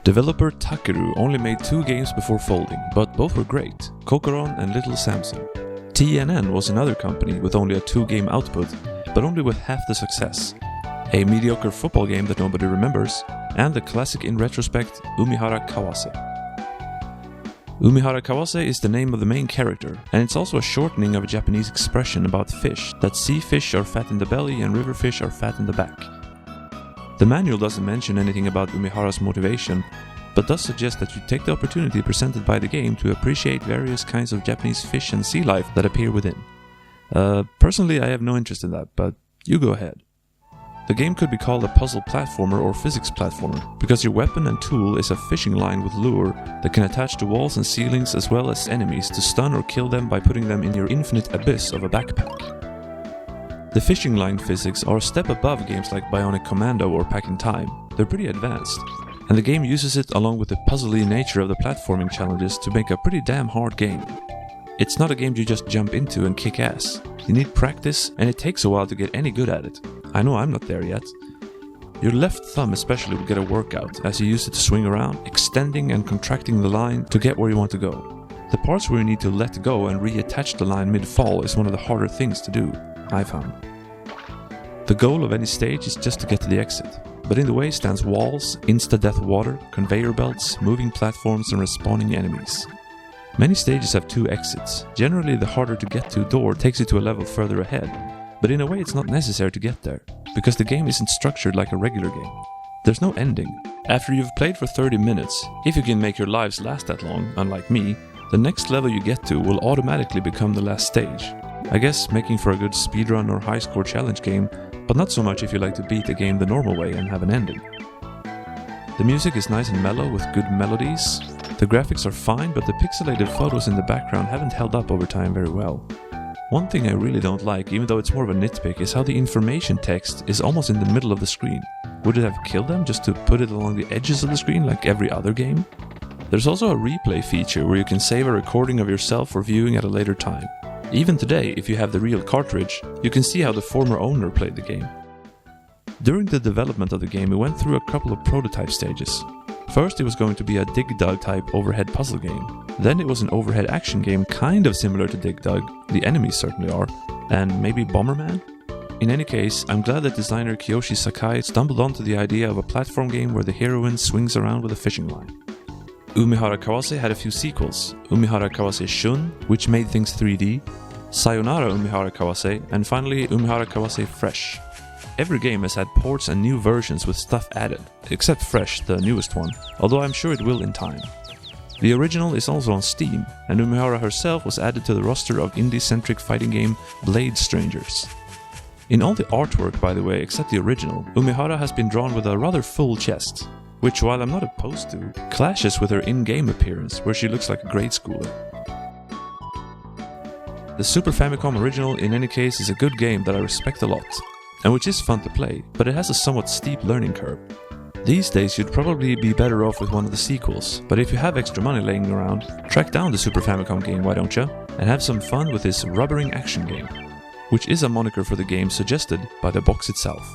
Developer Takeru only made 2 games before folding, but both were great, Kokoron and Little Samson. TNN was another company with only a 2-game output, but only with half the success. A mediocre football game that nobody remembers, and the classic in retrospect, Umihara Kawase. Umihara Kawase is the name of the main character, and it's also a shortening of a Japanese expression about fish, that sea fish are fat in the belly and river fish are fat in the back. The manual doesn't mention anything about Umihara's motivation, but does suggest that you take the opportunity presented by the game to appreciate various kinds of Japanese fish and sea life that appear within. Personally, I have no interest in that, but you go ahead. The game could be called a puzzle platformer or physics platformer, because your weapon and tool is a fishing line with lure that can attach to walls and ceilings as well as enemies to stun or kill them by putting them in your infinite abyss of a backpack. The fishing line physics are a step above games like Bionic Commando or Pack in Time. They're pretty advanced, and the game uses it along with the puzzly nature of the platforming challenges to make a pretty damn hard game. It's not a game you just jump into and kick ass. You need practice, and it takes a while to get any good at it. I know I'm not there yet. Your left thumb especially will get a workout as you use it to swing around, extending and contracting the line to get where you want to go. The parts where you need to let go and reattach the line mid-fall is one of the harder things to do, I found. The goal of any stage is just to get to the exit, but in the way stands walls, insta-death water, conveyor belts, moving platforms and respawning enemies. Many stages have 2 exits. Generally, the harder to get to door takes you to a level further ahead, but in a way it's not necessary to get there, because the game isn't structured like a regular game. There's no ending. After you've played for 30 minutes, if you can make your lives last that long, unlike me, the next level you get to will automatically become the last stage. I guess making for a good speedrun or high-score challenge game, but not so much if you like to beat the game the normal way and have an ending. The music is nice and mellow with good melodies. The graphics are fine, but the pixelated photos in the background haven't held up over time very well. One thing I really don't like, even though it's more of a nitpick, is how the information text is almost in the middle of the screen. Would it have killed them just to put it along the edges of the screen like every other game? There's also a replay feature where you can save a recording of yourself for viewing at a later time. Even today, if you have the real cartridge, you can see how the former owner played the game. During the development of the game, we went through a couple of prototype stages. First, it was going to be a Dig Dug type overhead puzzle game. Then it was an overhead action game kind of similar to Dig Dug, the enemies certainly are, and maybe Bomberman? In any case, I'm glad that designer Kiyoshi Sakai stumbled onto the idea of a platform game where the heroine swings around with a fishing line. Umihara Kawase had a few sequels, Umihara Kawase Shun, which made things 3D, Sayonara Umihara Kawase, and finally Umihara Kawase Fresh. Every game has had ports and new versions with stuff added, except Fresh, the newest one, although I'm sure it will in time. The original is also on Steam, and Umihara herself was added to the roster of indie-centric fighting game Blade Strangers. In all the artwork, by the way, except the original, Umihara has been drawn with a rather full chest, which, while I'm not opposed to, clashes with her in-game appearance, where she looks like a grade schooler. The Super Famicom original, in any case, is a good game that I respect a lot, and which is fun to play, but it has a somewhat steep learning curve. These days you'd probably be better off with one of the sequels, but if you have extra money laying around, track down the Super Famicom game, why don't ya? And have some fun with this rubbering action game, which is a moniker for the game suggested by the box itself.